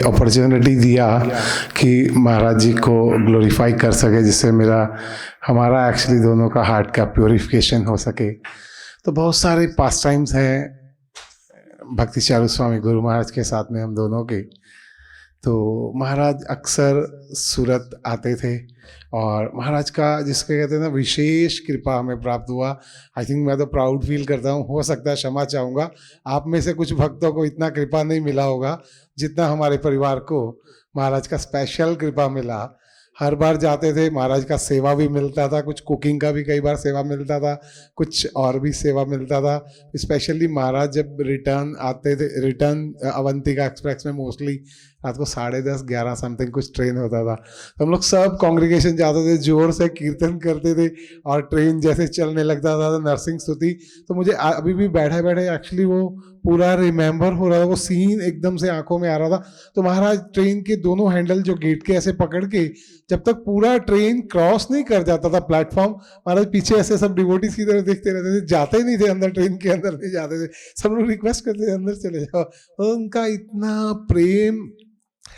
Opportunity दिया कि महाराज जी को ग्लोरीफाई कर सके, जिससे हमारा एक्चुअली दोनों का हार्ट का प्योरिफिकेशन हो सके। तो बहुत सारे पास टाइम्स हैं भक्ति चारू स्वामी गुरु महाराज के साथ में हम दोनों के। तो महाराज अक्सर सूरत आते थे और महाराज का जिसके कहते हैं ना विशेष कृपा हमें प्राप्त हुआ। आई थिंक मैं तो प्राउड फील करता हूँ, हो सकता है क्षमा चाहूँगा, आप में से कुछ भक्तों को इतना कृपा नहीं मिला होगा जितना हमारे परिवार को महाराज का स्पेशल कृपा मिला। हर बार जाते थे, महाराज का सेवा भी मिलता था, कुछ कुकिंग का भी कई बार सेवा मिलता था, कुछ और भी सेवा मिलता था। स्पेशली महाराज जब रिटर्न आते थे, रिटर्न अवंतिका एक्सप्रेस में मोस्टली रात को 10:30-11 समथिंग कुछ ट्रेन होता था, तो हम लोग सब कांग्रेगेशन जाते थे, जोर से कीर्तन करते थे और ट्रेन जैसे चलने लगता था नरसिंह स्तुति। तो मुझे अभी भी बैठे बैठे एक्चुअली वो पूरा रिमेम्बर हो रहा था, वो सीन एकदम से आंखों में आ रहा था। तो महाराज ट्रेन के दोनों हैंडल जो गेट के ऐसे पकड़ के जब तक पूरा ट्रेन क्रॉस नहीं कर जाता था प्लेटफॉर्म, महाराज पीछे ऐसे सब डिवोटीज की तरह देखते रहते थे, जाते ही नहीं थे अंदर, ट्रेन के अंदर नहीं जाते थे, सब लोग रिक्वेस्ट करते थे अंदर चले जाओ। तो उनका इतना प्रेम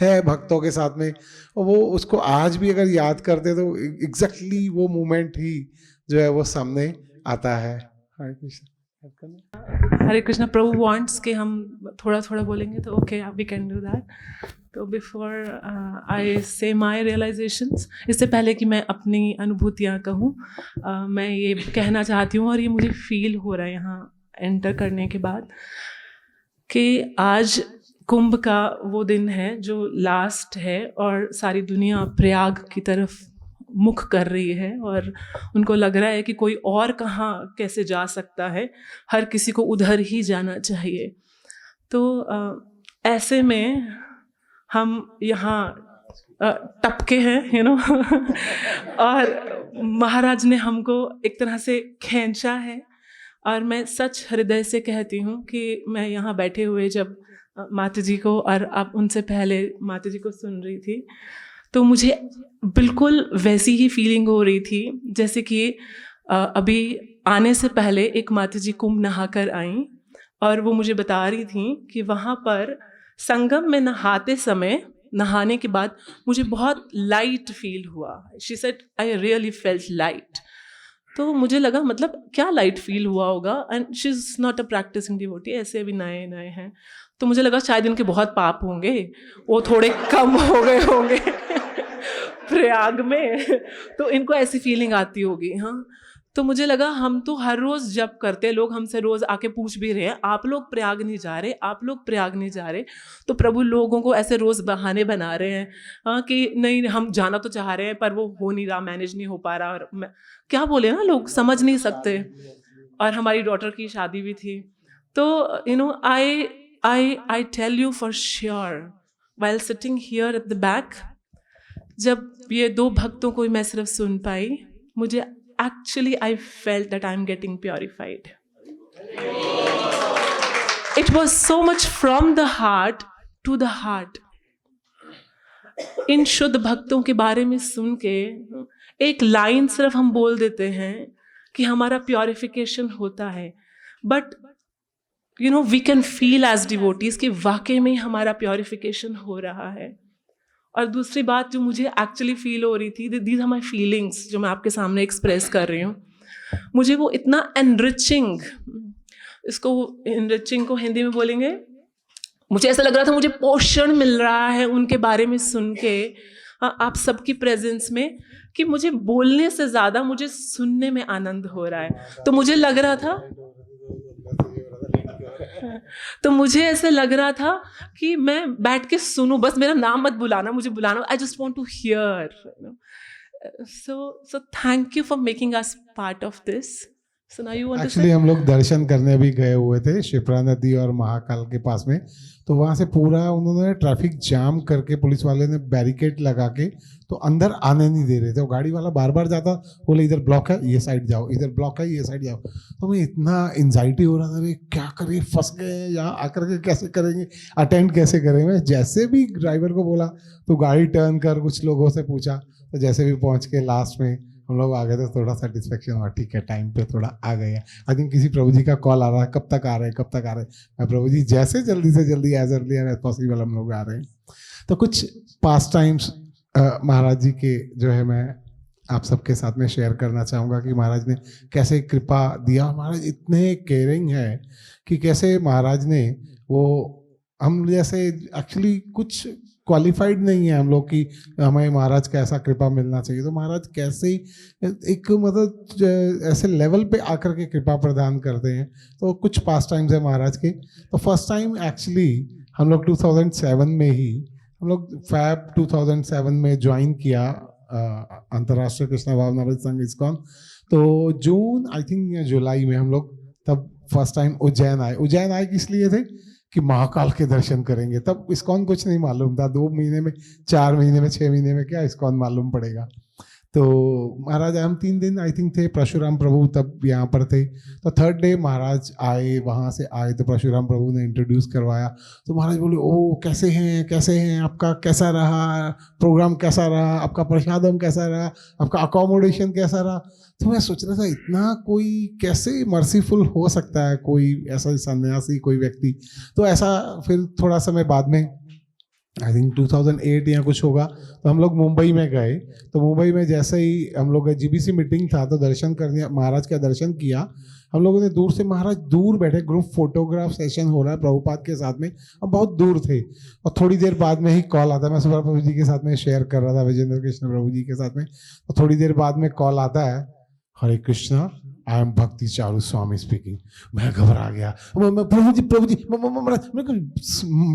है भक्तों के साथ में, और वो उसको आज भी अगर याद करते तो एग्जैक्टली वो मोमेंट ही जो है वो सामने आता है। हरे कृष्ण। हरे कृष्णा। प्रभु वांट्स कि हम थोड़ा थोड़ा बोलेंगे तो okay, we can do that. तो before I say my realisations, इससे पहले कि मैं अपनी अनुभूतियाँ कहूँ, मैं ये कहना चाहती हूँ और ये मुझे फील हो रहा है यहाँ एंटर करने के बाद, कि आज कुंभ का वो दिन है जो लास्ट है और सारी दुनिया प्रयाग की तरफ मुख कर रही है और उनको लग रहा है कि कोई और कहाँ कैसे जा सकता है, हर किसी को उधर ही जाना चाहिए। तो ऐसे में हम यहाँ टपके हैं और महाराज ने हमको एक तरह से खींचा है। और मैं सच हृदय से कहती हूँ कि मैं यहाँ बैठे हुए जब माता जी को और आप उनसे पहले माता जी को सुन रही थी, तो मुझे बिल्कुल वैसी ही फीलिंग हो रही थी जैसे कि अभी आने से पहले एक माता जी कुंभ नहा कर आई और वो मुझे बता रही थी कि वहाँ पर संगम में नहाते समय, नहाने के बाद मुझे बहुत लाइट फील हुआ। She said I really felt light. तो मुझे लगा मतलब क्या लाइट फील हुआ होगा, and she is not a practising devotee, ऐसे अभी नए नए हैं, तो मुझे लगा शायद इनके बहुत पाप होंगे, वो थोड़े कम हो गए होंगे प्रयाग में, तो इनको ऐसी फीलिंग आती होगी। हाँ, तो मुझे लगा हम तो हर रोज़ जप करते, लोग हमसे रोज़ आके पूछ भी रहे हैं आप लोग प्रयाग नहीं जा रहे, आप लोग प्रयाग नहीं जा रहे, तो प्रभु लोगों को ऐसे रोज़ बहाने बना रहे हैं, हाँ, कि नहीं हम जाना तो चाह रहे हैं पर वो हो नहीं रहा, मैनेज नहीं हो पा रहा, और क्या बोले ना, लोग समझ नहीं सकते। और हमारी डॉटर की शादी भी थी, तो I tell you for sure, while sitting here at the back, जब ये दो भक्तों को मैं सिर्फ सुन पाई, मुझे actually I felt that I'm getting purified. It was so much from the heart to the heart. इन शुद्ध भक्तों के बारे में सुन के एक लाइन सिर्फ हम बोल देते हैं कि हमारा प्योरिफिकेशन होता है, but we can feel as devotees कि वाकई में हमारा प्योरिफिकेशन हो रहा है। और दूसरी बात जो मुझे एक्चुअली फील हो रही थी, दीज आर माई फीलिंग्स जो मैं आपके सामने एक्सप्रेस कर रही हूँ, मुझे वो इतना एनरिचिंग, इसको एनरिचिंग को हिंदी में बोलेंगे, मुझे ऐसा लग रहा था मुझे पोषण मिल रहा है उनके बारे में सुन के, आप सबकी प्रेजेंस में, कि मुझे बोलने से ज़्यादा मुझे सुनने में आनंद हो रहा है। तो मुझे लग रहा था, तो मुझे ऐसे लग रहा था कि मैं बैठ के सुनूं, बस मेरा नाम मत बुलाना, मुझे बुलाना, I just want to hear. So thank you for making us part of this. So now you want to say? Actually हम लोग दर्शन करने भी गए हुए थे शिप्रा नदी और महाकाल के पास में, तो वहाँ से पूरा उन्होंने ट्रैफिक जाम करके, पुलिस वाले ने बैरिकेड लगा के तो अंदर आने नहीं दे रहे थे। वो गाड़ी वाला बार बार जाता, बोले इधर ब्लॉक है ये साइड जाओ, इधर ब्लॉक है ये साइड जाओ। तो मैं इतना एंजाइटी हो रहा था, अरे क्या करें, फंस गए यहाँ आकर के, कैसे करेंगे, अटेंड कैसे करेंगे। मैं जैसे भी ड्राइवर को बोला तो गाड़ी टर्न कर, कुछ लोगों से पूछा, तो जैसे भी पहुँच के लास्ट में हम लोग आ गए तो थोड़ा सेटिस्फेक्शन हुआ, ठीक है टाइम पे थोड़ा आ गए हैं। आई थिंक किसी प्रभु जी का कॉल आ रहा है, कब तक आ रहे हैं, कब तक आ रहे हैं। मैं प्रभु जी जैसे जल्दी से जल्दी एज अर्ली एज पॉसिबल हम लोग आ रहे हैं। तो कुछ पास्ट टाइम्स महाराज जी के जो है मैं आप सबके साथ में शेयर करना चाहूँगा कि महाराज ने कैसे कृपा दिया। महाराज इतने केयरिंग है कि कैसे महाराज ने वो हम जैसे एक्चुअली कुछ क्वालिफाइड नहीं है हम लोग कि हमें महाराज का ऐसा कृपा मिलना चाहिए, तो महाराज कैसे एक मतलब ऐसे लेवल पे आकर के कृपा प्रदान करते हैं। तो कुछ पास्ट टाइम्स है महाराज के। तो फर्स्ट टाइम एक्चुअली हम लोग 2007 में ही हम लोग फैब 2007 में ज्वाइन किया अंतर्राष्ट्रीय कृष्णा भावनामृत संघ इस्कॉन। तो जून आई थिंक जुलाई में हम लोग तब फर्स्ट टाइम उज्जैन आए। उज्जैन आए किस लिए थे कि महाकाल के दर्शन करेंगे। तब इस्कॉन कुछ नहीं मालूम था, 2 महीने में 4 महीने में 6 महीने में क्या इस्कॉन मालूम पड़ेगा। तो महाराज हम 3 दिन आई थिंक थे, परशुराम प्रभु तब यहाँ पर थे। तो थर्ड डे महाराज आए, वहाँ से आए तो परशुराम प्रभु ने इंट्रोड्यूस करवाया। तो महाराज बोले ओ कैसे हैं, आपका कैसा रहा प्रोग्राम, कैसा रहा आपका प्रसादम, कैसा रहा आपका अकोमोडेशन, कैसा रहा। तो मैं सोच रहा था इतना कोई कैसे मर्सीफुल हो सकता है कोई ऐसा सन्यासी कोई व्यक्ति। तो ऐसा फिर थोड़ा समय बाद में आई थिंक 2008 या कुछ होगा, तो हम लोग मुंबई में गए। तो मुंबई में जैसे ही हम लोग जीबीसी मीटिंग था तो दर्शन करने महाराज का दर्शन किया। हम लोगों ने दूर से, महाराज दूर बैठे, ग्रुप फोटोग्राफ सेशन हो रहा है प्रभुपाद के साथ में, हम बहुत दूर थे। और थोड़ी देर बाद में ही कॉल आता है, मैं सुबह प्रभु जी के साथ में शेयर कर रहा था, विजेंद्र कृष्ण प्रभु जी के साथ में। तो थोड़ी देर बाद में कॉल आता है, हरे कृष्णा आई एम भक्ति चारू स्वामी स्पीकिंग। मैं घबरा गया, प्रभु जी मेरे को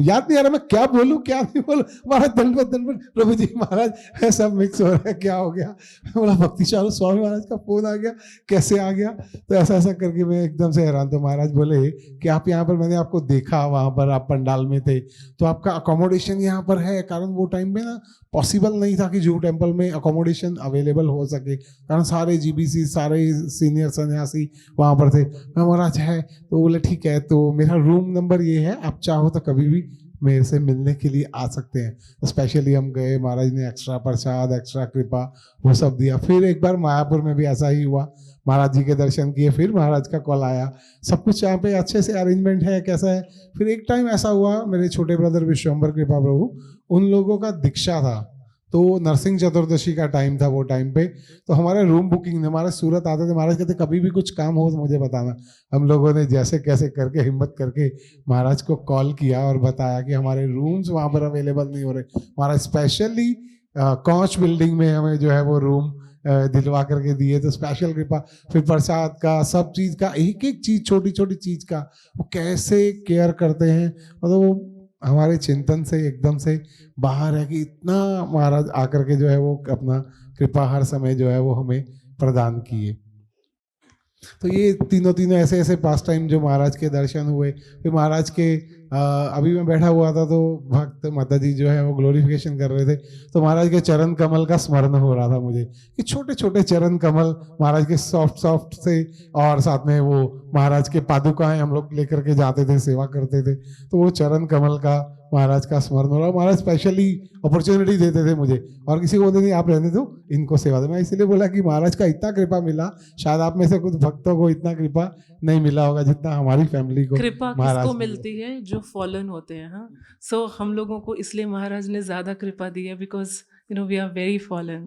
याद नहीं आ रहा मैं क्या बोलूं क्या नहीं बोलूं। महाराज दंडवत प्रभु जी, महाराज सब मिक्स हो रहा है, क्या हो गया। मैं बोला भक्ति चारू स्वामी महाराज का फोन आ गया, कैसे आ गया। तो ऐसा ऐसा करके मैं एकदम से हैरान। तो महाराज बोले कि आप यहाँ पर, मैंने आपको देखा वहाँ पर आप पंडाल में थे, तो आपका अकोमोडेशन यहाँ पर है। कारण वो टाइम में ना पॉसिबल नहीं था कि जुहू टेम्पल में अकोमोडेशन अवेलेबल हो सके, कारण सारे जीबीसी सारे सीनियर सन्यासी वहाँ पर थे। मैं महाराज है, तो बोले ठीक है, तो मेरा रूम नंबर ये है, आप चाहो तो कभी भी मेरे से मिलने के लिए आ सकते हैं। तो स्पेशली हम गए, महाराज ने एक्स्ट्रा प्रसाद, एक्स्ट्रा कृपा वो सब दिया। फिर एक बार मायापुर में भी ऐसा ही हुआ, महाराज जी के दर्शन किए, फिर महाराज का कॉल आया। सब कुछ यहाँ पे अच्छे से अरेंजमेंट है, कैसा है। फिर एक टाइम ऐसा हुआ, मेरे छोटे ब्रदर विश्वम्बर कृपा प्रभु, उन लोगों का दीक्षा था, तो नरसिंह चतुर्दशी का टाइम था वो टाइम पे। तो हमारे रूम बुकिंग, हमारे सूरत आते थे, महाराज कहते कभी भी कुछ काम हो तो मुझे बताना। हम लोगों ने जैसे कैसे करके हिम्मत करके महाराज को कॉल किया और बताया कि हमारे रूम्स वहाँ पर अवेलेबल नहीं हो रहे। हमारा स्पेशली कॉच बिल्डिंग में हमें जो है वो रूम दिलवा करके दिए। तो स्पेशल कृपा, फिर प्रसाद का, सब चीज़ का, एक एक चीज़, छोटी छोटी चीज़ का वो कैसे केयर करते हैं, मतलब वो हमारे चिंतन से एकदम से बाहर है कि इतना महाराज आकर के जो है वो अपना कृपा हर समय जो है वो हमें प्रदान किए। तो ये तीनों ऐसे ऐसे पास टाइम जो महाराज के दर्शन हुए। फिर महाराज के अभी मैं बैठा हुआ था तो भक्त माता जी जो है वो ग्लोरिफिकेशन कर रहे थे, तो महाराज के चरण कमल का स्मरण हो रहा था मुझे कि छोटे छोटे चरण कमल महाराज के सॉफ्ट सॉफ्ट से, और साथ में वो महाराज के पादुकाएं हम लोग लेकर के जाते थे, सेवा करते थे। तो वो चरण कमल का महाराज का स्मरण हो रहा। महाराज स्पेशली अपॉर्चुनिटी देते थे मुझे, और किसी को बोलते नहीं आप रहने दो, इनको सेवा दो। मैं इसलिए बोला कि महाराज का इतना कृपा मिला, शायद आप में से कुछ भक्तों को इतना कृपा नहीं मिला होगा जितना हमारी फैमिली को कृपा किसको मिलती है, जो फॉलन होते हैं। हाँ, सो हम लोगों को इसलिए महाराज ने ज्यादा कृपा दी है, because you know we are very fallen.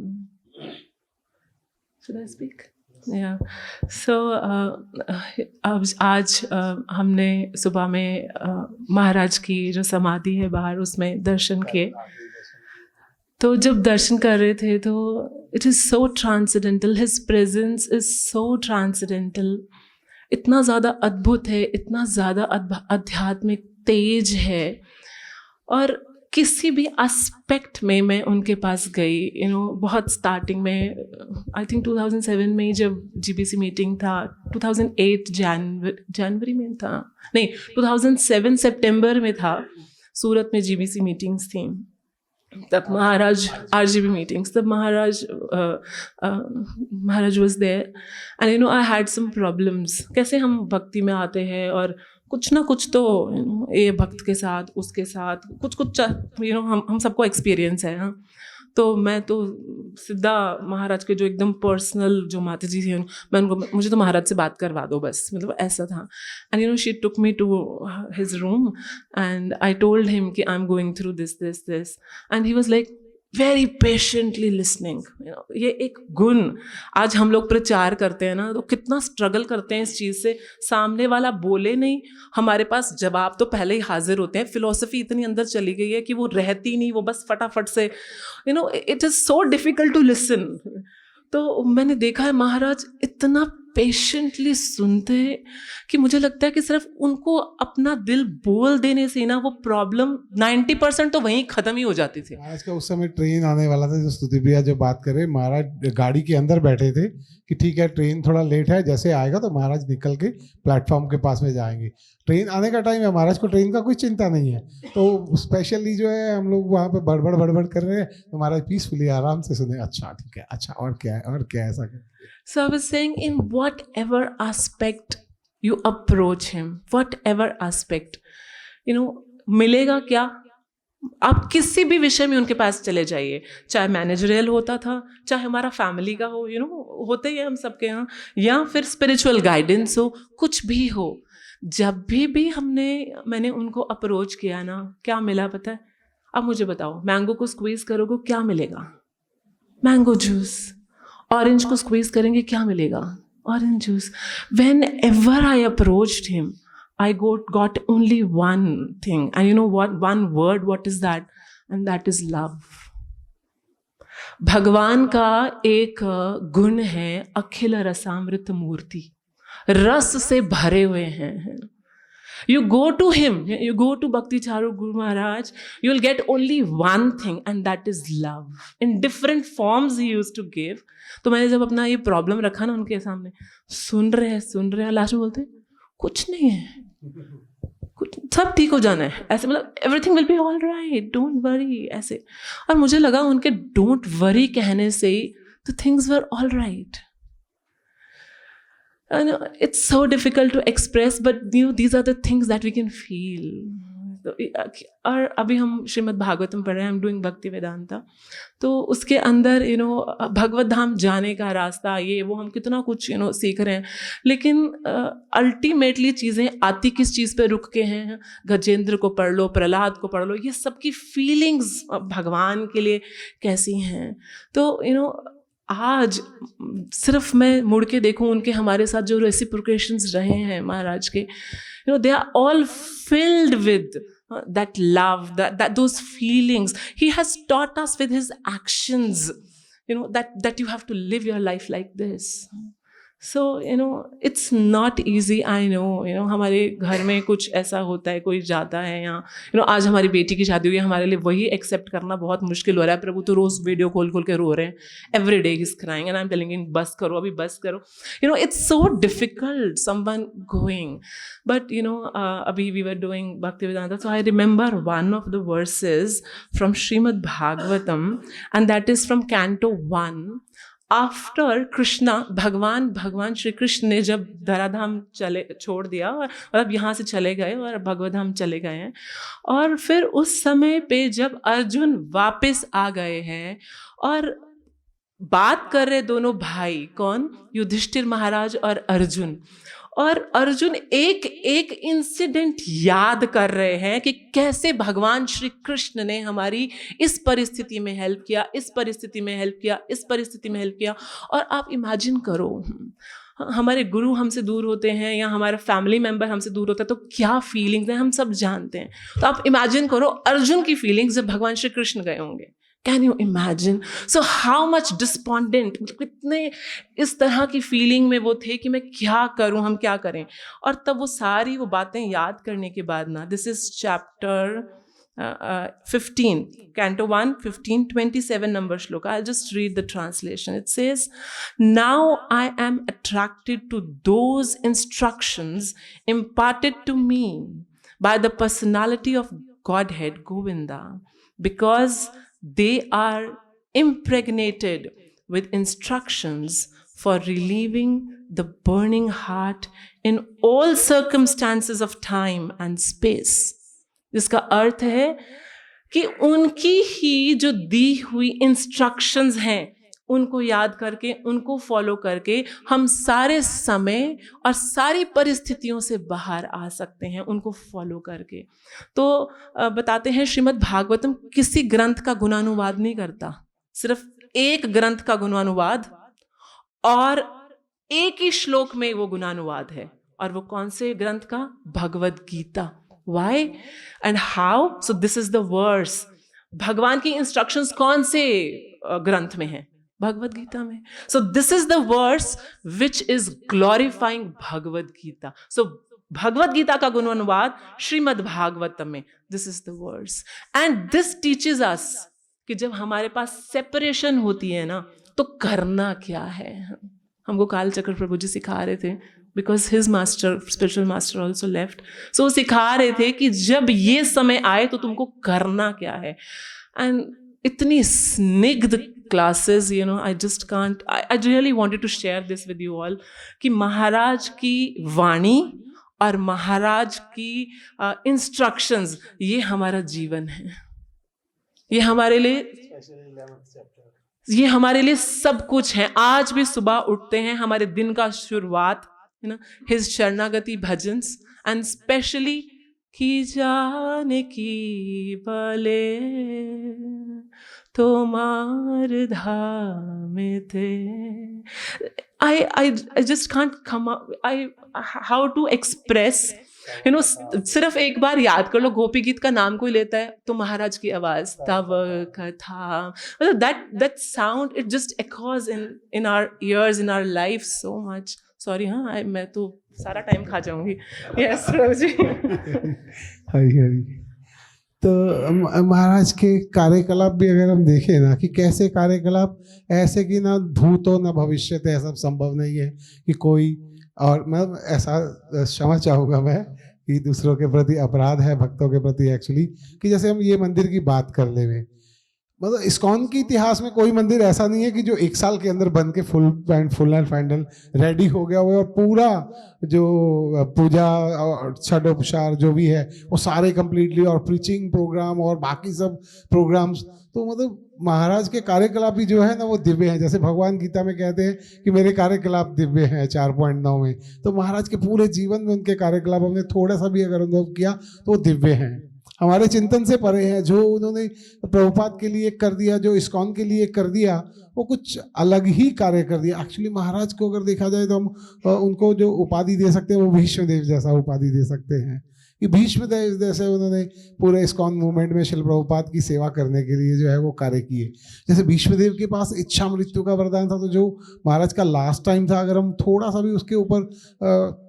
Should I speak? या सो आज हमने सुबह में महाराज की जो समाधि है बाहर, उसमें दर्शन किए। तो जब दर्शन कर रहे थे तो it is so transcendental, his presence is so transcendental, इतना ज़्यादा अद्भुत है, इतना ज़्यादा आध्यात्मिक तेज है। और किसी भी एस्पेक्ट में मैं उनके पास गई, यू नो बहुत स्टार्टिंग में, आई थिंक 2007 में जब जीबीसी मीटिंग था, 2008 जनवरी में था, नहीं 2007 सितंबर में था, सूरत में जीबीसी मीटिंग्स थी। तब महाराज आरजीबी मीटिंग्स, तब महाराज was there and you know I had some problems. कैसे हम भक्ति में आते हैं और कुछ ना कुछ तो ये भक्त के साथ उसके साथ कुछ यू नो हम सबको एक्सपीरियंस है। हाँ, तो मैं तो सीधा महाराज के जो एकदम पर्सनल जो माता जी थी मैं उनको, मुझे तो महाराज से बात करवा दो बस, मतलब ऐसा था. And you know she took me to his room and I told him कि I am going through this this this and he was like very patiently listening. ये एक गुण आज हम लोग प्रचार करते हैं ना, तो कितना स्ट्रगल करते हैं इस चीज़ से. सामने वाला बोले नहीं, हमारे पास जवाब तो पहले ही हाजिर होते हैं. फिलॉसफी इतनी अंदर चली गई है कि वो रहती नहीं, वो बस फटाफट से it is so difficult to listen. तो मैंने देखा है महाराज इतना पेशेंटली सुनते कि मुझे लगता है कि सिर्फ उनको अपना दिल बोल देने से ना वो प्रॉब्लम 90% तो वहीं ख़त्म ही हो जाती थी. महाराज का उस समय ट्रेन आने वाला था, जो स्तुति प्रिया जो बात कर रहे, महाराज गाड़ी के अंदर बैठे थे कि ठीक है ट्रेन थोड़ा लेट है, जैसे आएगा तो महाराज निकल के प्लेटफॉर्म के पास में जाएंगे. ट्रेन आने का टाइम है, महाराज को ट्रेन का कोई चिंता नहीं है. तो स्पेशली जो है हम लोग वहाँ पे बड़बड़ कर रहे हैं, तो महाराज पीसफुली आराम से सुने. अच्छा ठीक है, अच्छा और क्या है ऐसा कर. So I was saying, in whatever aspect you approach him, whatever aspect, मिलेगा क्या? आप किसी भी विषय में उनके पास चले जाइए, चाहे मैनेजरियल होता था, चाहे हमारा फैमिली का हो, होते ही हम सबके यहाँ, या फिर स्पिरिचुअल गाइडेंस हो, कुछ भी हो. जब भी मैंने उनको अप्रोच किया ना, क्या मिला पता है? अब मुझे बताओ, मैंगो को स्क्वीज करोगे क्या मिलेगा? Mango juice. ऑरेंज को स्क्वीज करेंगे क्या मिलेगा? Orange juice. When ever I approached him, I got only one thing, and you know what? One word. What is that? And that is love. भगवान का एक गुण है अखिल रसामृत मूर्ति, रस से भरे हुए हैं. You go to him, you go to Bhakti Charu Guru Maharaj, you will get only one thing, and that is love. In different forms he used to give. तो मैंने जब अपना ये प्रॉब्लम रखा ना उनके सामने, सुन रहे हैं, लास्ट में बोलते कुछ नहीं है, कुछ सब ठीक हो जाना है, ऐसे मतलब everything will be all right, don't worry, ऐसे. और मुझे लगा उनके डोंट वरी कहने से ही the things were all right. It's so difficult to express, but these are the things that we can feel. और अभी हम श्रीमद् भागवतम पढ़ रहे हैं, I'm doing भक्ति वेदांता, तो उसके अंदर भगवत धाम जाने का रास्ता, ये वो हम कितना कुछ सीख रहे हैं, लेकिन अल्टीमेटली चीज़ें आती किस चीज़ पे रुक के हैं? गजेंद्र को पढ़ लो, प्रहलाद को पढ़ लो, ये सबकी फीलिंग्स भगवान के लिए कैसी हैं. तो आज सिर्फ मैं मुड़ के देखूं उनके हमारे साथ जो रेसिप्रोकेशंस रहे हैं महाराज के, they are all filled with that love, that those feelings. He has taught us with his actions, that you have to live your life like this. So it's not easy. I know हमारे घर में कुछ ऐसा होता है, कोई जाता है यहाँ, आज हमारी बेटी की शादी हुई है, हमारे लिए वही एक्सेप्ट करना बहुत मुश्किल हो रहा है. प्रभु तो रोज़ वीडियो खोल के रो रहे हैं, every day he is crying and I am telling him बस करो, अभी बस करो. It's so difficult someone going. But अभी वी वर डूइंग भक्ति Vedanta, so I remember one of the verses from Srimad Bhagavatam, and that is from Canto 1. After Krishna, भगवान श्री कृष्ण ने जब धराधाम छोड़ दिया और मतलब यहाँ से चले गए और भगवधाम चले गए हैं, और फिर उस समय पे जब अर्जुन वापस आ गए हैं और बात कर रहे दोनों भाई, कौन? युधिष्ठिर महाराज और अर्जुन एक इंसिडेंट याद कर रहे हैं कि कैसे भगवान श्री कृष्ण ने हमारी इस परिस्थिति में हेल्प किया, इस परिस्थिति में हेल्प किया, इस परिस्थिति में हेल्प किया. और आप इमेजिन करो, हमारे गुरु हमसे दूर होते हैं या हमारा फैमिली मेम्बर हमसे दूर होता है तो क्या फीलिंग्स हैं हम सब जानते हैं. तो आप इमेजिन करो अर्जुन की फीलिंग्स जब भगवान श्री कृष्ण गए होंगे. Can you imagine? So how much despondent, मतलब कितने इस तरह की फीलिंग में वो थे कि मैं क्या करूं, हम क्या करें. और तब वो सारी वो बातें याद करने के बाद ना, this is chapter 15, Canto 1, 15, 27 number shloka. I'll just read the translation. It says, "Now I am attracted to those instructions imparted to me by the personality of Godhead, Govinda, because they are impregnated with instructions for relieving the burning heart in all circumstances of time and space." जिसका अर्थ है कि उनकी ही जो दी हुई instructions हैं उनको याद करके, उनको फॉलो करके हम सारे समय और सारी परिस्थितियों से बाहर आ सकते हैं, उनको फॉलो करके। तो बताते हैं श्रीमद् भागवतम किसी ग्रंथ का गुणानुवाद नहीं करता, सिर्फ एक ग्रंथ का गुणानुवाद और एक ही श्लोक में वो गुणानुवाद है। और वो कौन से ग्रंथ का? Bhagavad Gita. Why and how? So this is the verse. भगवान की इंस्ट्रक्शंस कौन से ग्रंथ में है? भगवद गीता में। So this is the verse which is glorifying Bhagavad Gita. So Bhagavad Gita का गुणानुवाद श्रीमद् भागवतम में, this is the verse. And this teaches us कि जब हमारे पास सेपरेशन होती है ना, तो करना क्या है। हमको काल चक्र प्रभु जी सिखा रहे थे, because his master, spiritual master also left, so वो सिखा रहे थे कि जब ये समय आए तो तुमको करना क्या है। एंड इतनी स्निग्ध classes, you know, I just can't, I really wanted to share this with you all कि महाराज की वाणी और महाराज की इंस्ट्रक्शंस, ये हमारा जीवन है, ये हमारे लिए सब कुछ है। आज भी सुबह उठते हैं, हमारे दिन का शुरुआत, यू नो, हिज शरणागति भजन्स, एंड स्पेशली की जाने की बले तोमार धाम थे। I just can't come up, how to express, you know, सिर्फ एक बार याद कर लो, गोपी गीत का नाम कोई लेता है तो महाराज की आवाज, तब कथा, मतलब that sound, it just echoes in our ears, in our life so much. Sorry, हाँ, मैं तो सारा टाइम खा जाऊंगी। Yes, प्रभु जी। हरी हरी। तो महाराज के कार्यकलाप भी अगर हम देखें ना, कि कैसे कार्यकलाप ऐसे कि ना भूतो ना भविष्य, ऐसा संभव नहीं है कि कोई, और मैं ऐसा क्षमा चाहूँगा मैं कि दूसरों के प्रति अपराध है, भक्तों के प्रति एक्चुअली, कि जैसे हम ये मंदिर की बात कर ले में, मतलब इस्कॉन के इतिहास में कोई मंदिर ऐसा नहीं है कि जो एक साल के अंदर बन के फुल एंड फाइनल रेडी हो गया हुआ, और पूरा जो पूजा और षडोपचार जो भी है वो सारे कंप्लीटली, और प्रीचिंग प्रोग्राम और बाकी सब प्रोग्राम्स, तो मतलब महाराज के कार्यकलाप भी जो है ना वो दिव्य हैं। जैसे भगवान गीता में कहते हैं कि मेरे कार्यकलाप दिव्य हैं 4.9 में, तो महाराज के पूरे जीवन में उनके कार्यकलाप हमने थोड़ा सा भी अगर अनुभव किया तो वो दिव्य हैं, हमारे चिंतन से परे हैं। जो उन्होंने प्रभुपाद के लिए कर दिया, जो इस्कॉन के लिए कर दिया, वो कुछ अलग ही कार्य कर दिया। एक्चुअली महाराज को अगर देखा जाए तो हम उनको जो उपाधि दे सकते हैं वो भीष्मदेव जैसा उपाधि दे सकते हैं, कि भीष्मदेव जैसे उन्होंने पूरे इस्कॉन मूवमेंट में शिल प्रभुपाद की सेवा करने के लिए जो है वो कार्य किए। जैसे भीष्मदेव के पास इच्छा मृत्यु का वरदान था, तो जो महाराज का लास्ट टाइम था, अगर हम थोड़ा सा भी उसके ऊपर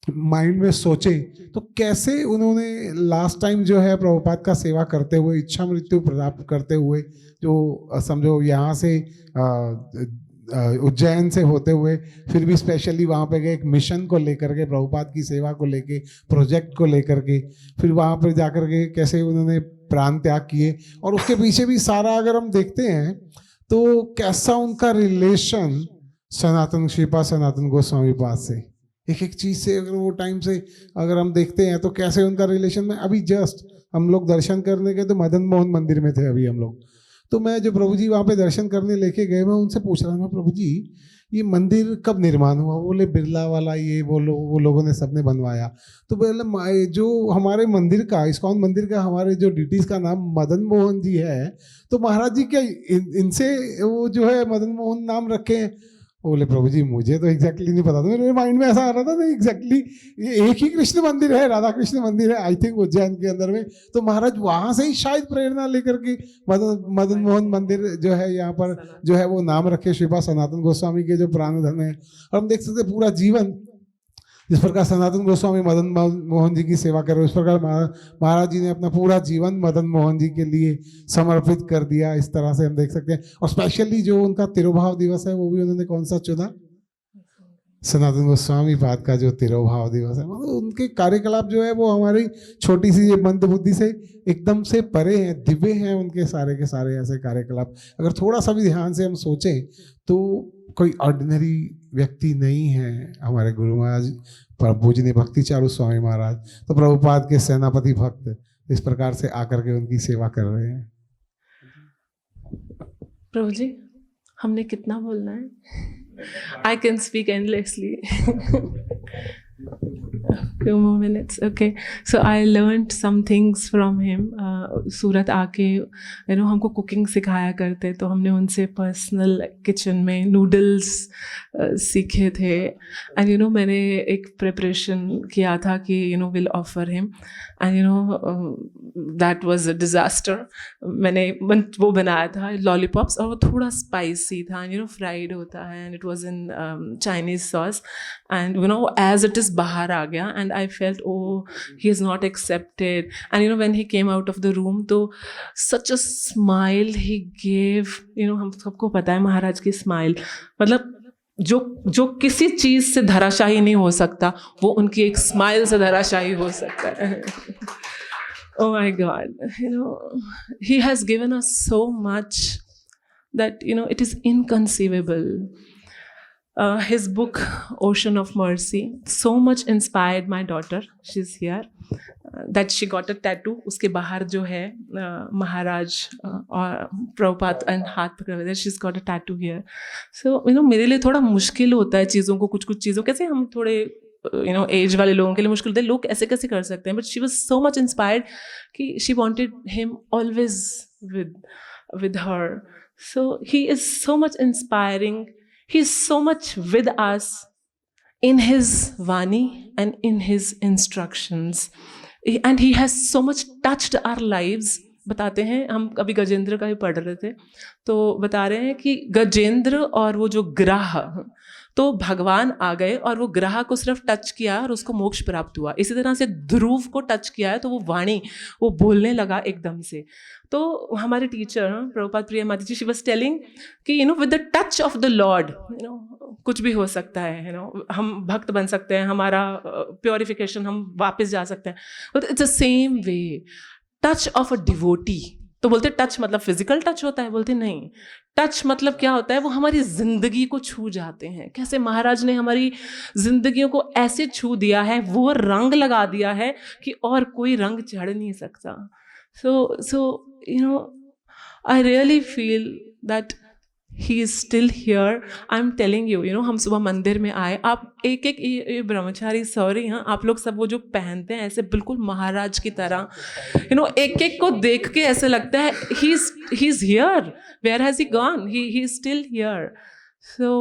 माइंड में सोचे तो कैसे उन्होंने लास्ट टाइम जो है प्रभुपाद का सेवा करते हुए, इच्छा मृत्यु प्राप्त करते हुए, जो समझो यहाँ से उज्जैन से होते हुए फिर भी स्पेशली वहाँ पे गए एक मिशन को लेकर के, प्रभुपाद की सेवा को लेके, प्रोजेक्ट को लेकर के, फिर वहाँ पर जाकर के कैसे उन्होंने प्राण त्याग किए, और उसके पीछे भी सारा अगर हम देखते हैं तो कैसा उनका रिलेशन सनातन श्रीपाद सनातन गोस्वामी पाद से, एक एक चीज़ से अगर वो टाइम से अगर हम देखते हैं तो कैसे उनका रिलेशन में। अभी जस्ट हम लोग दर्शन करने गए तो मदन मोहन मंदिर में थे अभी हम लोग, तो मैं जो प्रभु जी वहाँ पे दर्शन करने लेके गए, मैं उनसे पूछ रहा था, प्रभु जी ये मंदिर कब निर्माण हुआ? बोले बिरला वाला ये वो लोगों ने सबने बनवाया। तो बोले जो हमारे मंदिर का, इस्कॉन मंदिर का, हमारे जो डिटीज का नाम मदन मोहन जी है, तो महाराज जी क्या इनसे वो जो है मदन मोहन नाम रखे हैं? बोले प्रभु जी मुझे तो एग्जैक्टली नहीं पता था, मेरे माइंड में ऐसा आ रहा था नहीं एग्जैक्टली ये एक ही कृष्ण मंदिर है, राधा कृष्ण मंदिर है आई थिंक उज्जैन के अंदर में, तो महाराज वहाँ से ही शायद प्रेरणा लेकर के मदन मोहन मंदिर जो है यहाँ पर जो है वो नाम रखे श्रीपाद सनातन गोस्वामी के जो प्राणधन है। और हम देख सकते हैं पूरा जीवन जिस प्रकार सनातन गोस्वामी मदन मोहन जी की सेवा कर रहे हैं, उस प्रकार महाराज जी ने अपना पूरा जीवन मदन मोहन जी के लिए समर्पित कर दिया। इस तरह से हम देख सकते हैं। और स्पेशली जो उनका तिरुभाव दिवस है वो भी उन्होंने कौन सा चुना? सनातन गोस्वामी पाद का जो तिरुभाव दिवस है। मतलब उनके कार्यकलाप जो है वो हमारी छोटी सी मंद बुद्धि से एकदम से परे हैं, दिव्य हैं उनके सारे के सारे ऐसे कार्यकलाप। अगर थोड़ा सा भी ध्यान से हम सोचें तो कोई ऑर्डिनरी व्यक्ति नहीं है हमारे गुरु महाराज पूजनीय भक्ति चारू स्वामी महाराज, तो प्रभुपाद के सेनापति भक्त इस प्रकार से आकर के उनकी सेवा कर रहे हैं। प्रभु जी, हमने कितना बोलना है? I can speak endlessly. Few more minutes. Okay. So I learned some things from him. सूरत आके हमको कुकिंग सिखाया करते, तो हमने उनसे पर्सनल किचन में नूडल्स सीखे थे। एंड मैंने एक प्रिपरेशन किया था कि will offer him, and that was a disaster. मैंने वो बनाया था लॉलीपॉप्स, और वो थोड़ा स्पाइसी था, एंड फ्राइड होता है, and it was in Chinese sauce, and as it is बाहर आ गया, and I felt he is not accepted. And when he came out of the room, तो such a smile he gave. हम सबको पता है महाराज की स्माइल, मतलब जो किसी चीज से धराशायी नहीं हो सकता, वो उनकी एक स्माइल से धराशायी हो सकता है। Oh my God, he has given us so much that it is inconceivable. His book Ocean of Mercy so much inspired my daughter. She's here. That she got a tattoo. उसके बाहर जो है महाराज और प्रभुपाद एंड हाथ पकड़े हुए, she's got a tattoo here. So मेरे लिए थोड़ा मुश्किल होता है चीज़ों को, कुछ चीज़ों, कैसे हम थोड़े एज वाले लोगों के लिए मुश्किल होता है, लोग ऐसे कैसे कर सकते हैं, but she was so much inspired कि she wanted him always with her. So he is so much inspiring. He is so much with us in his Vani and in his instructions. And he has so much touched our lives. बताते हैं, हम अभी गजेंद्र का ही पढ़ रहे थे, तो बता रहे हैं कि गजेंद्र और वो जो ग्रह, तो भगवान आ गए और वो ग्रह को सिर्फ टच किया और उसको मोक्ष प्राप्त हुआ। इसी तरह से ध्रुव को टच किया है तो वो वाणी, वो बोलने लगा एकदम से। तो हमारे टीचर प्रभुपाद प्रिया माता जी, शी वाज टेलिंग कि with the touch of the Lord कुछ भी हो सकता है। हम भक्त बन सकते हैं, हमारा प्योरिफिकेशन, हम वापस जा सकते हैं। तो it's the same way, touch of a devotee. तो बोलते टच मतलब फिजिकल टच होता है, बोलते नहीं, टच मतलब क्या होता है, वो हमारी जिंदगी को छू जाते हैं। कैसे महाराज ने हमारी जिंदगियों को ऐसे छू दिया है, वो रंग लगा दिया है कि और कोई रंग चढ़ नहीं सकता। So I really feel that he is still here. I'm telling you, हम सुबह मंदिर में आए, आप एक ये ब्रह्मचारी, सॉरी हाँ, आप लोग सब वो जो पहनते हैं ऐसे बिल्कुल महाराज की तरह, एक को देख के ऐसे लगता है he's here. Where has he gone? He is still here. So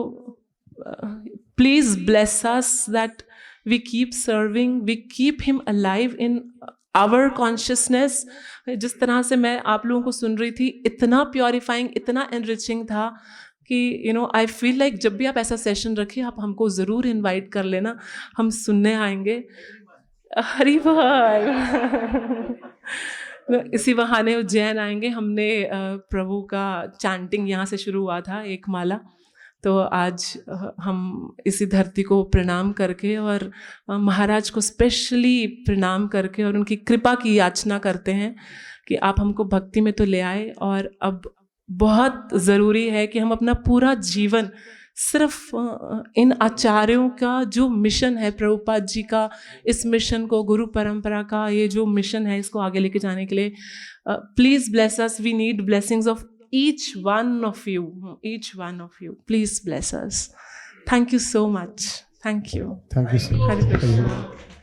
please bless us that we keep serving, we keep him alive in our consciousness. जिस तरह से मैं आप लोगों को सुन रही थी, इतना प्योरीफाइंग, इतना एनरिचिंग था कि आई फील लाइक जब भी आप ऐसा सेशन रखिए, आप हमको ज़रूर इनवाइट कर लेना, हम सुनने आएंगे। हरि बोल। इसी बहाने उज्जैन आएंगे। हमने प्रभु का चैंटिंग यहाँ से शुरू हुआ था, एक माला, तो आज हम इसी धरती को प्रणाम करके और महाराज को स्पेशली प्रणाम करके और उनकी कृपा की याचना करते हैं कि आप हमको भक्ति में तो ले आए, और अब बहुत ज़रूरी है कि हम अपना पूरा जीवन सिर्फ इन आचार्यों का जो मिशन है, प्रभुपाद जी का इस मिशन को, गुरु परंपरा का ये जो मिशन है, इसको आगे लेके जाने के लिए please bless us. We need blessings of each one of you. Please bless us. Thank you so much. Thank you. Thank you so much. Hare Krishna.